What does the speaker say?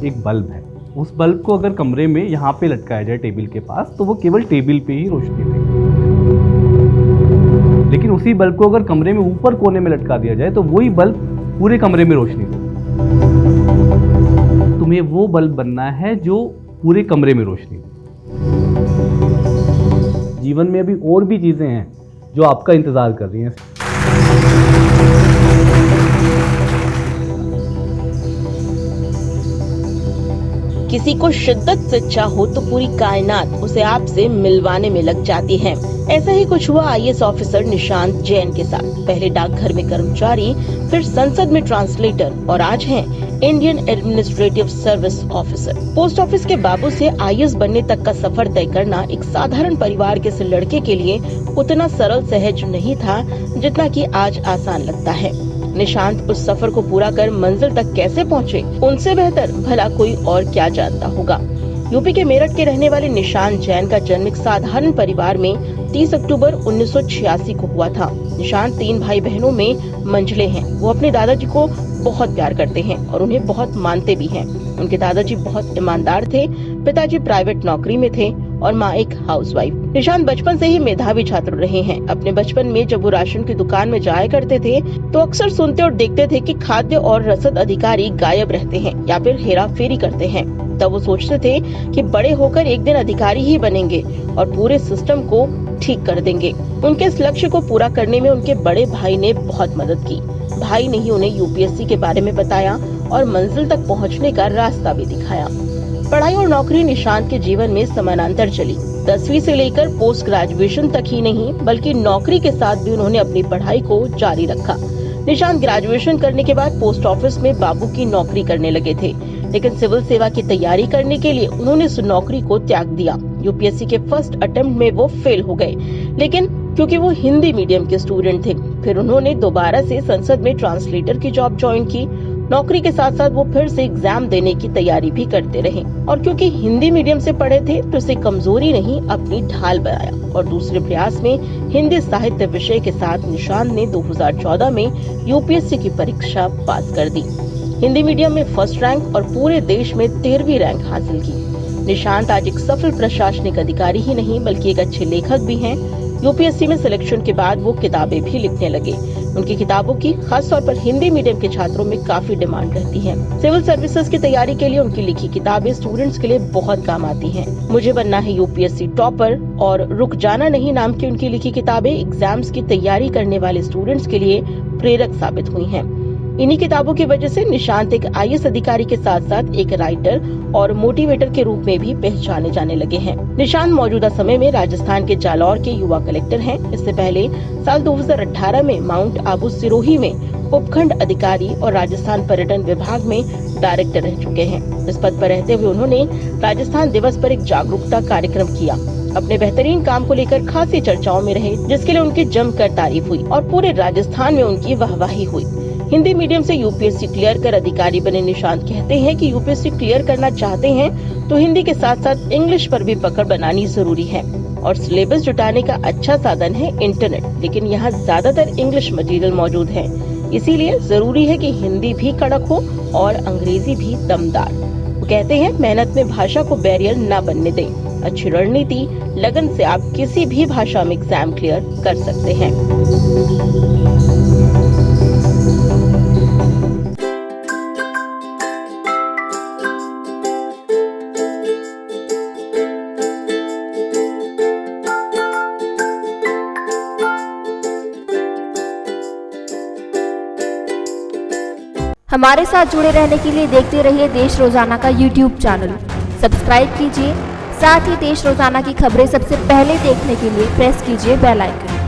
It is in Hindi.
एक बल्ब है, उस बल्ब को अगर कमरे में यहाँ पे लटकाया जाए टेबल के पास तो वो केवल टेबल पे ही रोशनी देगा। लेकिन उसी बल्ब को अगर कमरे में ऊपर कोने में लटका दिया जाए तो वही बल्ब पूरे कमरे में रोशनी देगा। तुम्हें वो बल्ब बनना है जो पूरे कमरे में रोशनी दे। जीवन में अभी और भी चीजें हैं जो आपका इंतजार कर रही हैं। किसी को शिद्दत से चाहो तो पूरी कायनात उसे आपसे मिलवाने में लग जाती है। ऐसा ही कुछ हुआ आईएएस ऑफिसर निशांत जैन के साथ। पहले डाकघर में कर्मचारी, फिर संसद में ट्रांसलेटर और आज हैं Indian administrative service officer. Post office के बाबू से आईएएस बनने तक का सफर तय करना एक साधारण परिवार के लड़के के लिए उतना सरल सहज नहीं था जितना कि आज आसान लगता है। निशांत उस सफर को पूरा कर मंजिल तक कैसे पहुंचे, उनसे बेहतर भला कोई और क्या जानता होगा। यूपी के मेरठ के रहने वाले निशांत जैन का जन्म एक साधारण परिवार में 30 अक्टूबर 1986 को हुआ था। निशांत 3 भाई बहनों में मंझले हैं। वो अपने दादाजी को बहुत प्यार करते हैं और उन्हें बहुत मानते भी हैं। उनके दादाजी बहुत ईमानदार थे, पिताजी प्राइवेट नौकरी में थे और माँ एक हाउसवाइफ। निशांत बचपन से ही मेधावी छात्र रहे हैं। अपने बचपन में जब वो राशन की दुकान में जाया करते थे तो अक्सर सुनते और देखते थे कि खाद्य और रसद अधिकारी गायब रहते हैं या फिर हेरा फेरी करते हैं। तब वो सोचते थे कि बड़े होकर एक दिन अधिकारी ही बनेंगे और पूरे सिस्टम को ठीक कर देंगे। उनके इस लक्ष्य को पूरा करने में उनके बड़े भाई ने बहुत मदद की। भाई ने ही उन्हें यूपीएससी के बारे में बताया और मंजिल तक पहुंचने का रास्ता भी दिखाया। पढ़ाई और नौकरी निशांत के जीवन में समानांतर चली। 10वीं से लेकर पोस्ट ग्रेजुएशन तक ही नहीं बल्कि नौकरी के साथ भी उन्होंने अपनी पढ़ाई को जारी रखा। निशांत ग्रेजुएशन करने के बाद पोस्ट ऑफिस में बाबू की नौकरी करने लगे थे, लेकिन सिविल सेवा की तैयारी करने के लिए उन्होंने इस नौकरी को त्याग दिया। यूपीएससी के फर्स्ट अटेम्प्ट में वो फेल हो गए, लेकिन क्योंकि वो हिंदी मीडियम के स्टूडेंट थे, फिर उन्होंने दोबारा से संसद में ट्रांसलेटर की जॉब ज्वाइन की। नौकरी के साथ साथ वो फिर से एग्जाम देने की तैयारी भी करते रहे और क्योंकि हिंदी मीडियम से पढ़े थे तो इसे कमजोरी नहीं अपनी ढाल बनाया और दूसरे प्रयास में हिंदी साहित्य विषय के साथ निशांत ने 2014 में यूपीएससी की परीक्षा पास कर दी। हिंदी मीडियम में फर्स्ट रैंक और पूरे देश में 13वीं रैंक हासिल की। निशांत आज एक सफल प्रशासनिक अधिकारी ही नहीं बल्कि एक अच्छे लेखक भी हैं। यूपीएससी में सिलेक्शन के बाद वो किताबें भी लिखने लगे। उनकी किताबों की खास तौर पर हिंदी मीडियम के छात्रों में काफी डिमांड रहती है। सिविल सर्विसेज की तैयारी के लिए उनकी लिखी किताबें स्टूडेंट्स के लिए बहुत काम आती हैं। मुझे बनना है यूपीएससी टॉपर और रुक जाना नहीं नाम की उनकी लिखी किताबें एग्जाम्स की तैयारी करने वाले स्टूडेंट्स के लिए प्रेरक साबित हुई हैं। इन्हीं किताबों की वजह से निशांत एक आईएएस अधिकारी के साथ साथ एक राइटर और मोटिवेटर के रूप में भी पहचाने जाने लगे हैं। निशांत मौजूदा समय में राजस्थान के जालौर के युवा कलेक्टर हैं। इससे पहले साल 2018 में माउंट आबू सिरोही में उपखंड अधिकारी और राजस्थान पर्यटन विभाग में डायरेक्टर रह चुके हैं। इस पद पर रहते हुए उन्होंने राजस्थान दिवस पर एक जागरूकता कार्यक्रम किया। अपने बेहतरीन काम को लेकर खासी चर्चाओं में रहे, जिसके लिए उनकी जमकर तारीफ हुई और पूरे राजस्थान में उनकी वाहवाही हुई। हिंदी मीडियम से यूपीएससी क्लियर कर अधिकारी बने निशांत कहते हैं कि यूपीएससी क्लियर करना चाहते हैं तो हिंदी के साथ साथ इंग्लिश पर भी पकड़ बनानी जरूरी है और सिलेबस जुटाने का अच्छा साधन है इंटरनेट, लेकिन यहाँ ज्यादातर इंग्लिश मटेरियल मौजूद है। इसीलिए जरूरी है कि हिंदी भी कड़क हो और अंग्रेजी भी दमदार। वो कहते हैं मेहनत में भाषा को बैरियर न बनने दें। अच्छी रणनीति लगन से आप किसी भी भाषा में एग्जाम क्लियर कर सकते हैं। हमारे साथ जुड़े रहने के लिए देखते रहिए देश रोजाना का यूट्यूब चैनल। सब्सक्राइब कीजिए, साथ ही देश रोजाना की खबरें सबसे पहले देखने के लिए प्रेस कीजिए बेल आइकन।